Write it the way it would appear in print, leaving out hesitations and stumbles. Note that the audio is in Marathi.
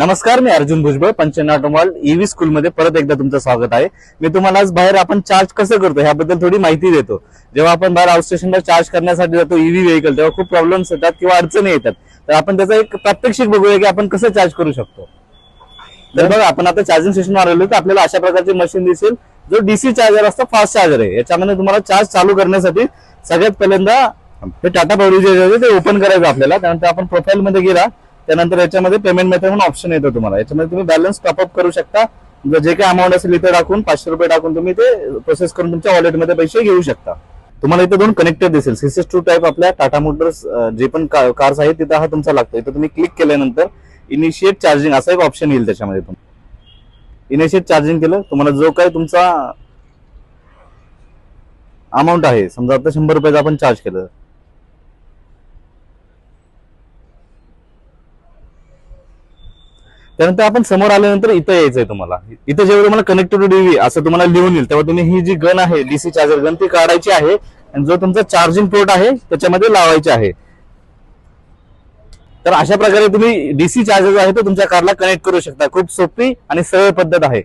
नमस्कार, मी Arjun Bhujbal, Panchanna automobile EV school मध्ये परत एकदा तुमचं स्वागत आहे. मी तुम्हाला आज बाहेर आपण चार्ज कसं करतो ह्याबद्दल थोडी माहिती देतो. जेव्हा आपण बाहेर आउट स्टेशनला चार्ज करण्यासाठी जातो ईव्ही व्हेकल, तेव्हा खूप प्रॉब्लेम्स येतात किंवा अडचणी येतात. तर आपण त्याचा एक प्रात्यक्षिक बघूया की आपण कसं चार्ज करू शकतो. तर बघा, आपण आता चार्जिंग स्टेशनवर आलेलो तर आपल्याला अशा प्रकारची मशीन दिसेल जो डीसी चार्जर असतो, फास्ट चार्जर आहे. याच्यामध्ये तुम्हाला चार्ज चालू करण्यासाठी सगळ्यात पहिल्यांदा हे टाटा पॉवर जे ते ओपन करायचं आपल्याला. त्यानंतर आपण प्रोफाईल मध्ये गेला, त्यानंतर याच्यामध्ये पेमेंट मेथड म्हणून ऑप्शन येतो तुम्हाला. याच्यामध्ये तुम्ही बॅलन्स टॉपअप करू शकता. जे काही अमाऊंट असेल इथे टाकून 500 रुपये टाकून तुम्ही ते प्रोसेस करून तुमच्या वॉलेटमध्ये पैसे घेऊ शकता. तुम्हाला इथे दोन कनेक्टर दिसेल. CS2 टाईप आपल्या टाटा मोटर्स जे पण कार्स आहेत तिथं हा तुमचा लागतो. इथं तुम्ही क्लिक केल्यानंतर इनिशिएट चार्जिंग असा एक ऑप्शन येईल. त्याच्यामध्ये तुम्ही इनिशिएट चार्जिंग केलं, तुम्हाला जो काही तुमचा अमाऊंट आहे, समजा आता 100 रुपयाचा आपण चार्ज केलं, त्यानंतर आपण समोर आल्यानंतर इथं यायचंय तुम्हाला. इथं जेव्हा तुम्हाला कनेक्टेड टू डीव्ही असं तुम्हाला लिहून येईल, तेव्हा तुम्ही ही जी गन आहे डीसी चार्जर गन ती काढायची आहे आणि जो तुमचा चार्जिंग पोर्ट आहे त्याच्यामध्ये लावायचे आहे. तर अशा प्रकारे तुम्ही डीसी चार्जर आहे तो तुमच्या कारला कनेक्ट करू शकता. खूप सोपी आणि सरळ पद्धत आहे.